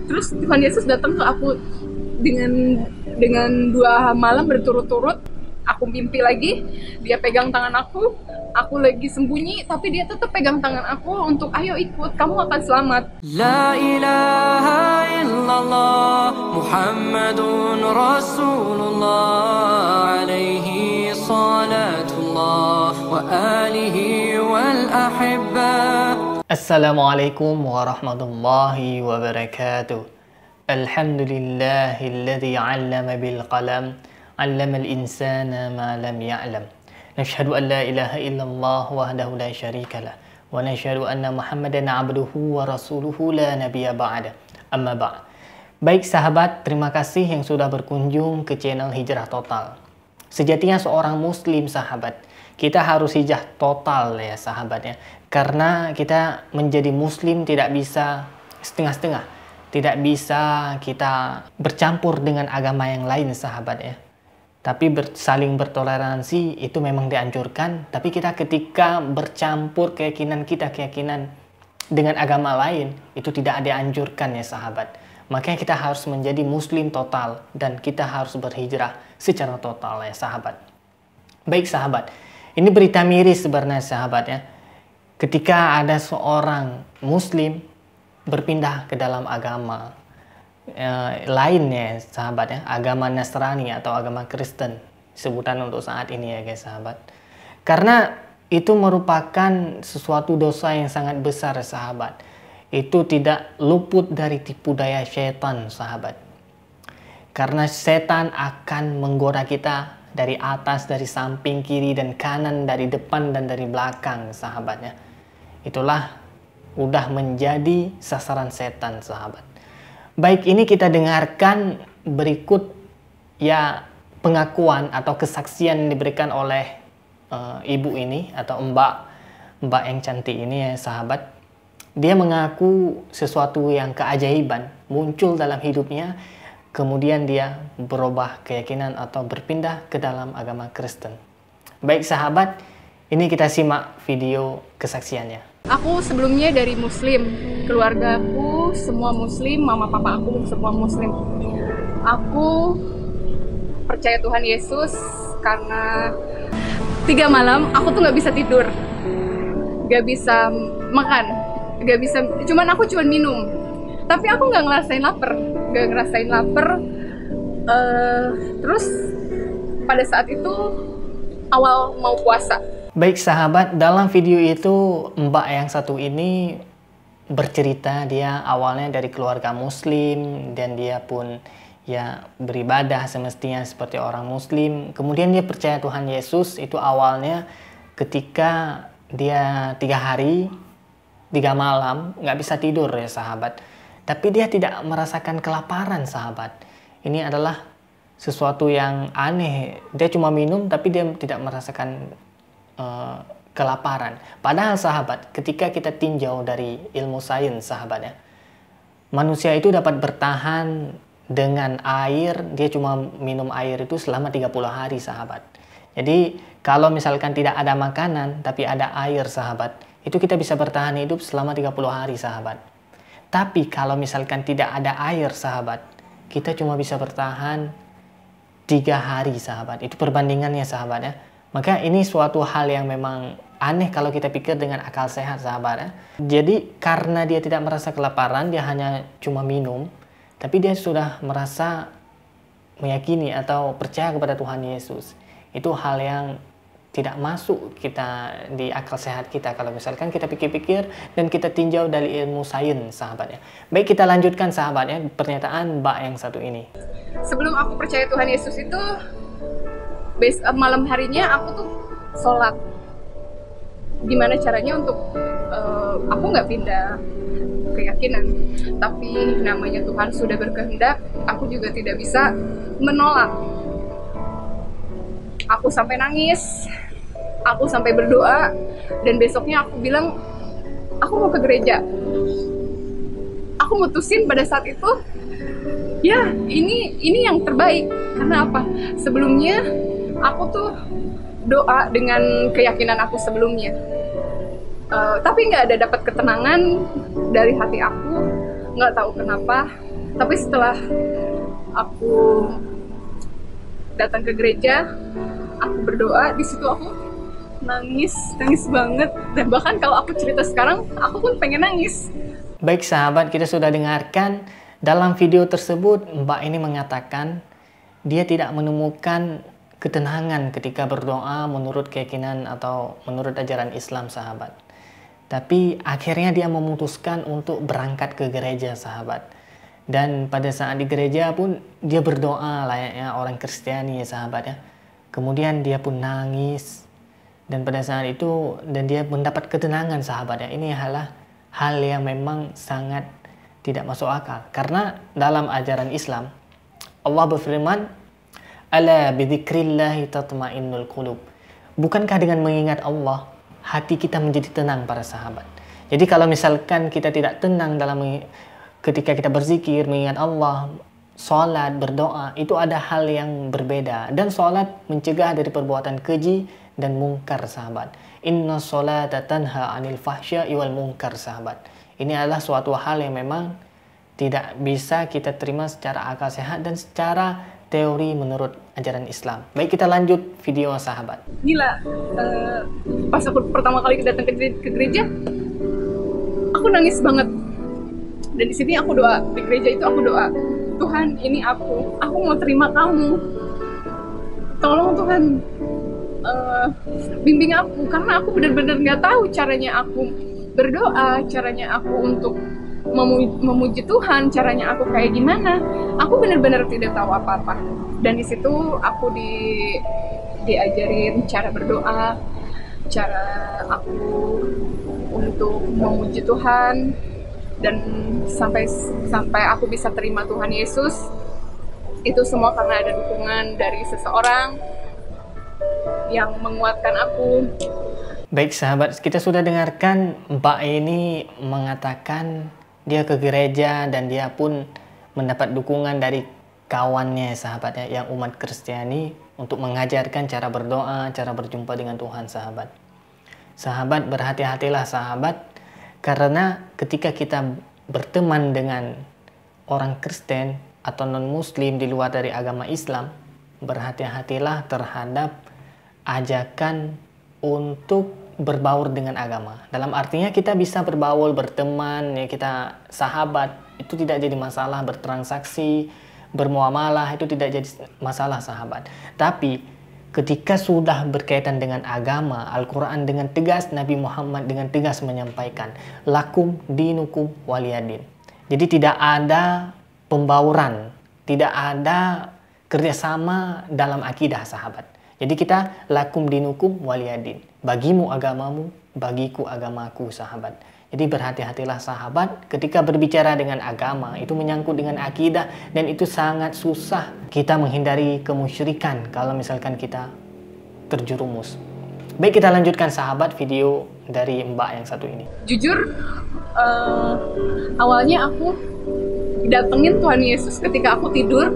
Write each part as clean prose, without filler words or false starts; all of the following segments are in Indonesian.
Terus Tuhan Yesus datang ke aku dengan 2 malam berturut-turut. Aku mimpi lagi, dia pegang tangan aku lagi sembunyi, tapi dia tetap pegang tangan aku untuk ayo ikut, kamu akan selamat. La ilaha illallah Muhammadun Rasulullah alaihi salatullah wa alihi wal ahibba. Assalamualaikum warahmatullahi wabarakatuh. Alhamdulillahilladzi 'allama bil qalam 'allamal insana ma lam ya'lam. Nashhadu an la ilaha illallah wahdahu la syarikalah wa nashhadu anna Muhammadan 'abduhu wa rasuluhu la nabiyya ba'da. Amma ba'd. Baik sahabat, terima kasih yang sudah berkunjung ke channel Hijrah Total. Sejatinya seorang muslim sahabat, kita harus hijrah total ya sahabatnya. Karena kita menjadi muslim tidak bisa setengah-setengah. Tidak bisa kita bercampur dengan agama yang lain sahabat ya. Tapi saling bertoleransi itu memang dianjurkan. Tapi kita ketika bercampur keyakinan dengan agama lain, itu tidak dianjurkan ya sahabat. Makanya kita harus menjadi muslim total. Dan kita harus berhijrah secara total ya sahabat. Baik sahabat, ini berita miris sebenarnya sahabat ya. Ketika ada seorang muslim berpindah ke dalam agama lainnya sahabat ya, agama Nasrani atau agama Kristen sebutan untuk saat ini ya guys sahabat. Karena itu merupakan sesuatu dosa yang sangat besar sahabat. Itu tidak luput dari tipu daya setan sahabat. Karena setan akan menggoda kita dari atas, dari samping, kiri, dan kanan, dari depan, dan dari belakang sahabatnya. Itulah udah menjadi sasaran setan sahabat. Baik, ini kita dengarkan berikut ya pengakuan atau kesaksian yang diberikan oleh ibu ini atau mbak yang cantik ini ya sahabat. Dia mengaku sesuatu yang keajaiban muncul dalam hidupnya, kemudian dia berubah keyakinan atau berpindah ke dalam agama Kristen. Baik sahabat, ini kita simak video kesaksiannya. Aku sebelumnya dari muslim, keluargaku semua muslim, mama papa aku semua muslim. Aku percaya Tuhan Yesus karena 3 malam aku tuh nggak bisa tidur, nggak bisa makan, nggak bisa, aku cuma minum. Tapi aku nggak ngerasain lapar, terus pada saat itu awal mau puasa. Baik sahabat, dalam video itu mbak yang satu ini bercerita dia awalnya dari keluarga muslim dan dia pun ya beribadah semestinya seperti orang muslim. Kemudian dia percaya Tuhan Yesus itu awalnya ketika dia 3 hari 3 malam nggak bisa tidur ya sahabat. Tapi dia tidak merasakan kelaparan sahabat. Ini adalah sesuatu yang aneh. Dia cuma minum tapi dia tidak merasakan kelaparan. Padahal sahabat, ketika kita tinjau dari ilmu sains sahabatnya, manusia itu dapat bertahan dengan air, dia cuma minum air itu selama 30 hari sahabat. Jadi kalau misalkan tidak ada makanan tapi ada air sahabat, itu kita bisa bertahan hidup selama 30 hari sahabat. Tapi kalau misalkan tidak ada air sahabat, kita cuma bisa bertahan 3 hari sahabat. Itu perbandingannya sahabat ya. Maka ini suatu hal yang memang aneh kalau kita pikir dengan akal sehat sahabat ya. Jadi karena dia tidak merasa kelaparan, dia hanya cuma minum, tapi dia sudah merasa meyakini atau percaya kepada Tuhan Yesus. Itu hal yang tidak masuk kita di akal sehat kita kalau misalkan kita pikir-pikir dan kita tinjau dari ilmu sains sahabatnya. Baik, kita lanjutkan sahabatnya pernyataan mbak yang satu ini. Sebelum aku percaya Tuhan Yesus itu, malam harinya aku tuh sholat. Gimana caranya untuk aku nggak pindah keyakinan, tapi namanya Tuhan sudah berkehendak, aku juga tidak bisa menolak. Aku sampai nangis, aku sampai berdoa, dan besoknya aku bilang aku mau ke gereja. Aku mutusin pada saat itu, ya ini yang terbaik. Karena apa? Sebelumnya aku tuh doa dengan keyakinan aku sebelumnya, tapi nggak ada dapat ketenangan dari hati aku. nggak tahu kenapa, tapi setelah aku datang ke gereja, aku berdoa, di situ aku nangis banget, dan bahkan kalau aku cerita sekarang, aku pun pengen nangis. Baik sahabat, kita sudah dengarkan dalam video tersebut Mbak ini mengatakan dia tidak menemukan ketenangan ketika berdoa menurut keyakinan atau menurut ajaran Islam sahabat. Tapi akhirnya dia memutuskan untuk berangkat ke gereja sahabat. Dan pada saat di gereja pun dia berdoa layaknya orang Kristiani ya sahabat ya. Kemudian dia pun nangis. Dan pada saat itu dan dia mendapat ketenangan sahabat ya. Ini adalah hal yang memang sangat tidak masuk akal. Karena dalam ajaran Islam Allah berfirman, "Ala bidzikrillahi tatma'innul qulub." Bukankah dengan mengingat Allah hati kita menjadi tenang para sahabat. Jadi kalau misalkan kita tidak tenang ketika kita berzikir, mengingat Allah, sholat, berdoa, itu ada hal yang berbeda. Dan sholat mencegah dari perbuatan keji dan mungkar sahabat. Inna sholata tanha anil fahsya'i wal munkar sahabat. Ini adalah suatu hal yang memang tidak bisa kita terima secara akal sehat dan secara teori menurut ajaran Islam. Baik, kita lanjut video sahabat. Gila, pas aku pertama kali datang ke gereja, aku nangis banget. Dan di sini aku doa, di gereja itu aku doa, Tuhan ini aku mau terima kamu. Tolong Tuhan, bimbing aku, karena aku benar-benar nggak tahu caranya aku berdoa, caranya aku untuk memuji Tuhan, caranya aku kayak gimana. Aku benar-benar tidak tahu apa-apa. Dan di situ aku diajarin cara berdoa, cara aku untuk memuji Tuhan, dan sampai aku bisa terima Tuhan Yesus. Itu semua karena ada dukungan dari seseorang yang menguatkan aku. Baik sahabat, kita sudah dengarkan Mbak ini mengatakan dia ke gereja dan dia pun mendapat dukungan dari kawannya sahabatnya yang umat Kristiani untuk mengajarkan cara berdoa, cara berjumpa dengan Tuhan sahabat. Sahabat, berhati-hatilah sahabat, karena ketika kita berteman dengan orang Kristen atau non-muslim di luar dari agama Islam, berhati-hatilah terhadap ajakan untuk berbaur dengan agama. Dalam artinya kita bisa berbaur, berteman, ya kita sahabat, itu tidak jadi masalah, bertransaksi, bermuamalah, itu tidak jadi masalah sahabat. Tapi ketika sudah berkaitan dengan agama, Al-Quran dengan tegas, Nabi Muhammad dengan tegas menyampaikan, lakum dinukum waliyadin. Jadi tidak ada pembauran, tidak ada kerjasama dalam akidah sahabat. Jadi kita lakum dinukum waliyadin. Bagimu agamamu, bagiku agamaku sahabat. Jadi berhati-hatilah sahabat ketika berbicara dengan agama. Itu menyangkut dengan akidah dan itu sangat susah kita menghindari kemusyrikan kalau misalkan kita terjerumus. Baik, kita lanjutkan sahabat video dari Mbak yang satu ini. Jujur, awalnya aku datengin Tuhan Yesus ketika aku tidur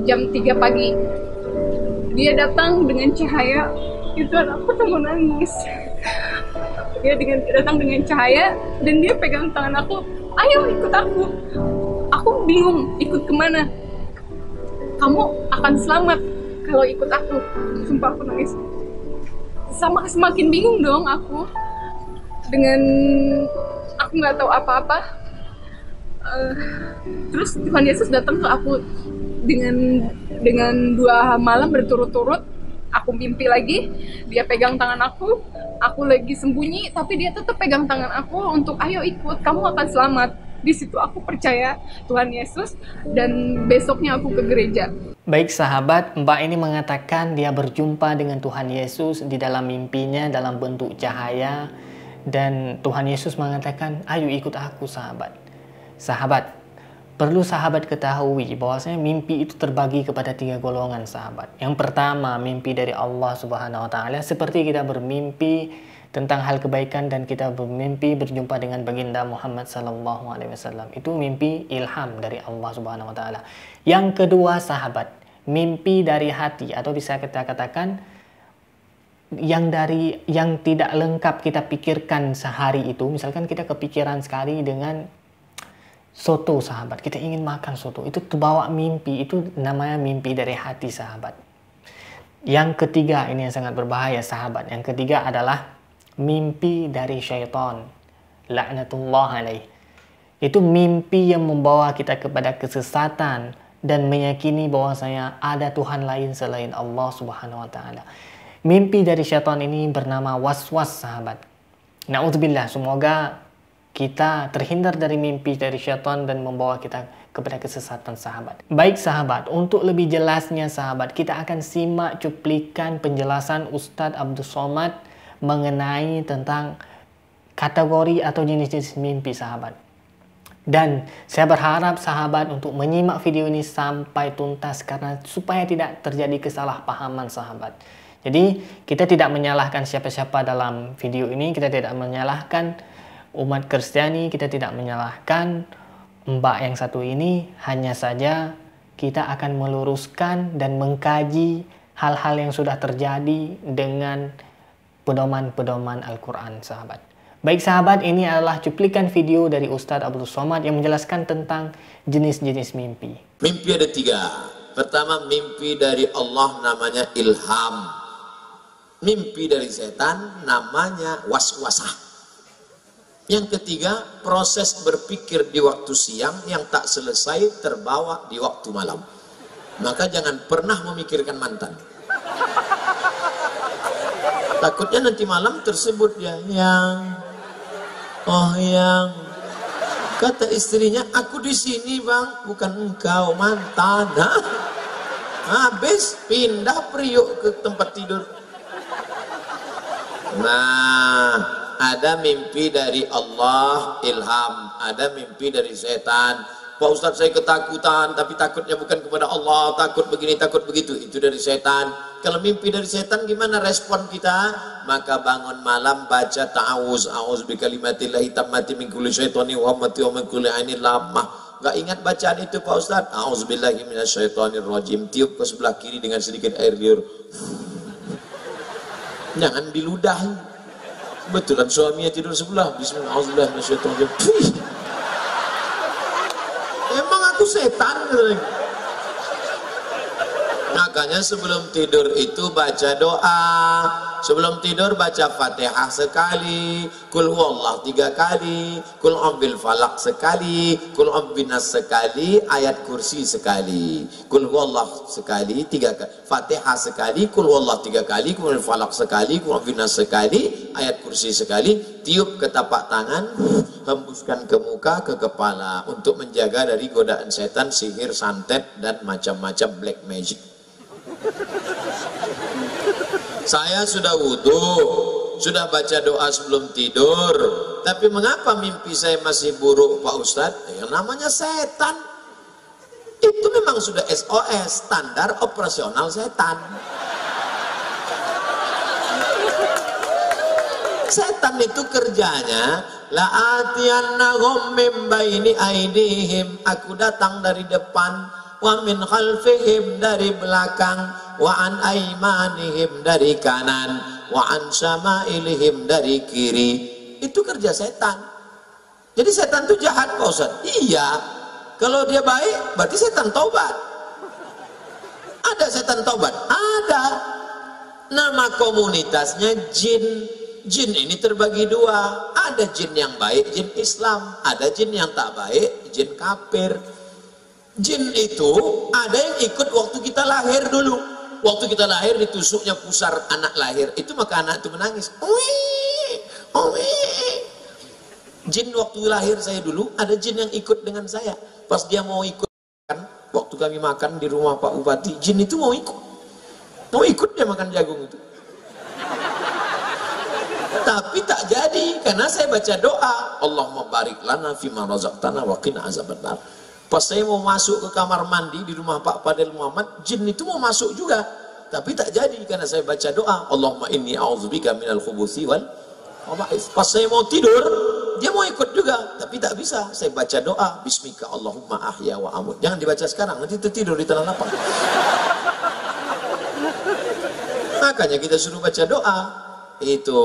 jam 3 pagi. Dia datang dengan cahaya, itu aku tuh mau nangis. Dia datang dengan cahaya dan dia pegang tangan aku, ayo ikut aku. Aku bingung ikut kemana. Kamu akan selamat kalau ikut aku. Sumpah aku nangis. Semakin bingung dong aku. Dengan aku nggak tahu apa-apa. Terus Tuhan Yesus datang ke aku dengan 2 malam berturut-turut. Aku mimpi lagi, dia pegang tangan aku lagi sembunyi, tapi dia tetap pegang tangan aku untuk ayo ikut, kamu akan selamat. Di situ aku percaya Tuhan Yesus dan besoknya aku ke gereja. Baik sahabat, Mbak ini mengatakan dia berjumpa dengan Tuhan Yesus di dalam mimpinya dalam bentuk cahaya, dan Tuhan Yesus mengatakan, ayo ikut aku sahabat. Sahabat, perlu sahabat ketahui bahwasanya mimpi itu terbagi kepada 3 golongan sahabat. Yang pertama, mimpi dari Allah Subhanahu wa taala, seperti kita bermimpi tentang hal kebaikan dan kita bermimpi berjumpa dengan baginda Muhammad sallallahu alaihi wasallam. Itu mimpi ilham dari Allah Subhanahu wa taala. Yang kedua sahabat, mimpi dari hati atau bisa kita katakan yang tidak lengkap kita pikirkan sehari itu. Misalkan kita kepikiran sekali dengan soto sahabat, kita ingin makan soto, itu terbawa mimpi, itu namanya mimpi dari hati sahabat. Yang ketiga, ini yang sangat berbahaya sahabat, yang ketiga adalah mimpi dari syaitan, laknatullah alaih. Itu mimpi yang membawa kita kepada kesesatan dan meyakini bahwasanya ada Tuhan lain selain Allah Subhanahu wa taala. Mimpi dari syaitan ini bernama waswas sahabat. Na'udzubillah, semoga kita terhindar dari mimpi dari syaitan dan membawa kita kepada kesesatan sahabat. Baik sahabat, untuk lebih jelasnya sahabat, kita akan simak cuplikan penjelasan Ustadz Abdul Somad mengenai tentang kategori atau jenis-jenis mimpi sahabat. Dan saya berharap sahabat untuk menyimak video ini sampai tuntas karena supaya tidak terjadi kesalahpahaman sahabat. Jadi kita tidak menyalahkan siapa-siapa dalam video ini, kita tidak menyalahkan umat Kristiani, kita tidak menyalahkan mbak yang satu ini, hanya saja kita akan meluruskan dan mengkaji hal-hal yang sudah terjadi dengan pedoman-pedoman Al-Quran sahabat. Baik sahabat, ini adalah cuplikan video dari Ustadz Abdul Somad yang menjelaskan tentang jenis-jenis mimpi. Mimpi ada 3. Pertama, mimpi dari Allah namanya ilham. Mimpi dari setan namanya waswasah. Yang ketiga, proses berpikir di waktu siang yang tak selesai terbawa di waktu malam. Maka jangan pernah memikirkan mantan. Takutnya nanti malam tersebut dia yang, kata istrinya, aku di sini bang, bukan engkau mantan. Habis pindah priuk ke tempat tidur. Nah, ada mimpi dari Allah, ilham. Ada mimpi dari setan. Pak Ustadz, saya ketakutan, tapi takutnya bukan kepada Allah, takut begini, takut begitu. Itu dari setan. Kalau mimpi dari setan, gimana respon kita? Maka bangun malam baca ta'awuz. A'uz bi kalimatillahi tammati min kulli syaitani wa hammati wa min kulli ainin lamah. Gak ingat bacaan itu Pak Ustadz? A'uz billahi minasyaitonir rajim. Tiup ke sebelah kiri dengan sedikit air liur. Jangan diludahi. Betulan suaminya tidur sebelah. Bismillahirrahmanirrahim. Emang aku setan? Makanya sebelum tidur itu baca doa. Sebelum tidur baca Fatihah sekali, Qul huwallah 3 kali, Qul a'udzu falaq sekali, Qul a'udzu binas sekali, ayat kursi sekali. Qul huwallah sekali 3 kali, Fatihah sekali, Qul huwallah 3 kali, Qul a'udzu falaq sekali, Qul a'udzu binas sekali, ayat kursi sekali. Tiup ke tapak tangan, hembuskan ke muka, ke kepala untuk menjaga dari godaan setan, sihir, santet dan macam-macam black magic. Saya sudah wudhu, sudah baca doa sebelum tidur, tapi mengapa mimpi saya masih buruk Pak Ustadz? Yang namanya setan. Itu memang sudah SOS, standar operasional setan. Setan itu kerjanya la'atiyannahum min baini aidihim, aku datang dari depan, wa min khalfihim dari belakang, wa an aimanihim dari kanan, wa an syama'ilihim dari kiri. Itu kerja setan. Jadi setan itu jahat Pak Ustaz? Iya. Kalau dia baik berarti setan taubat. Ada setan taubat? Ada. Nama komunitasnya jin. Jin ini terbagi 2. Ada jin yang baik, jin Islam. Ada jin yang tak baik, jin kafir. Jin itu ada yang ikut waktu kita lahir dulu. Waktu kita lahir ditusuknya pusar anak lahir. Itu maka anak itu menangis. Jin waktu lahir saya dulu, ada jin yang ikut dengan saya. Pas dia mau ikut, waktu kami makan di rumah Pak Bupati, jin itu mau ikut. Mau ikut dia makan jagung itu. Tapi tak jadi karena saya baca doa, Allahumma barik lana fima razaqtana wa qina azabannar. Pas saya mau masuk ke kamar mandi di rumah Pak Fadil Muhammad, jin itu mau masuk juga, tapi tak jadi karena saya baca doa, Allahumma inni a'udzubika minal khubuthi wal khaba'ith. Pas saya mau tidur, dia mau ikut juga, tapi tak bisa. Saya baca doa, bismika Allahumma ahya wa amut. Jangan dibaca sekarang, nanti tertidur di tanah lapang. Makanya kita suruh baca doa. Itu,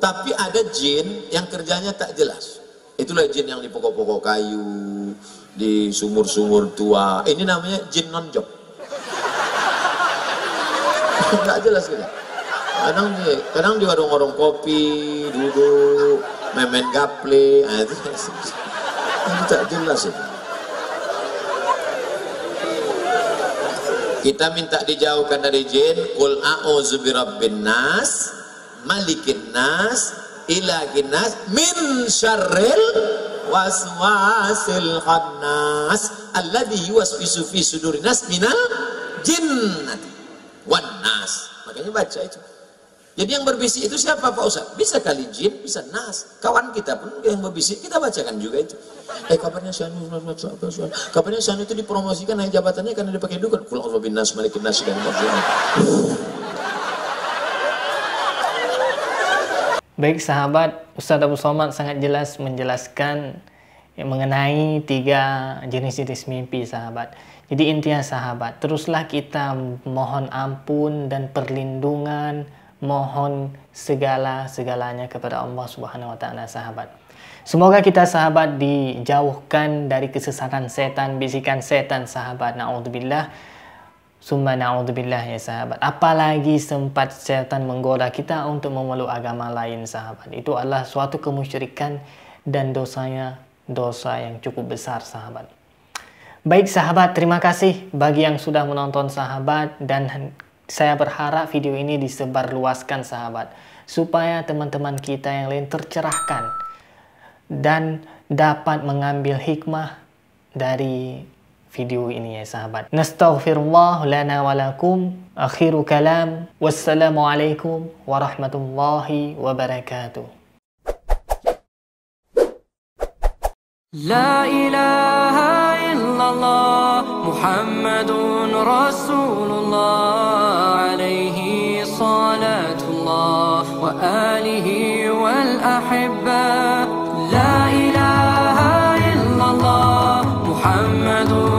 tapi ada jin yang kerjanya tak jelas. Itulah jin yang di pokok-pokok kayu, di sumur-sumur tua. Ini namanya jin non-job. Nggak jelas gitu. Kadang di warung-warung kopi duduk main gaple, itu tak jelas itu. Kita minta dijauhkan dari jin. Qul a'udzu birabbin nas, malikin nas, ilahin nas, min syarril waswasil khannas alladzi yuwaswisu fi sudurin nas minal jinnati wan nas. Makanya baca itu. Jadi yang berbisik itu siapa Pak Ustaz? Bisa kali jin, bisa nas. Kawan kita pun yang berbisik, kita bacakan juga itu. Kabarnya Sanu, kabarnya Sanu itu dipromosikan naik jabatannya karena dia pakai dukun. Qul a'udzu bin nas, malikin nas, dan Baik sahabat, Ustadz Abu Somad sangat jelas menjelaskan mengenai 3 jenis-jenis mimpi sahabat. Jadi intinya sahabat, teruslah kita mohon ampun dan perlindungan, mohon segalanya kepada Allah Subhanahu wa taala sahabat. Semoga kita sahabat dijauhkan dari kesesatan setan, bisikan setan sahabat. Na'udzubillah. Summa na'udzubillah ya sahabat. Apalagi sempat setan menggoda kita untuk memeluk agama lain sahabat. Itu adalah suatu kemusyrikan dan dosanya dosa yang cukup besar sahabat. Baik sahabat, terima kasih bagi yang sudah menonton sahabat, dan saya berharap video ini disebarluaskan sahabat, supaya teman-teman kita yang lain tercerahkan dan dapat mengambil hikmah dari video ini ya sahabat. Nastaghfirullah lana wa lakum. Akhiru kalam. Wassalamualaikum warahmatullahi wabarakatuh. La ilaha illallah Muhammadun Rasulullah alaihi salatullah wa alihi wal ahibba. La ilaha illallah Muhammadun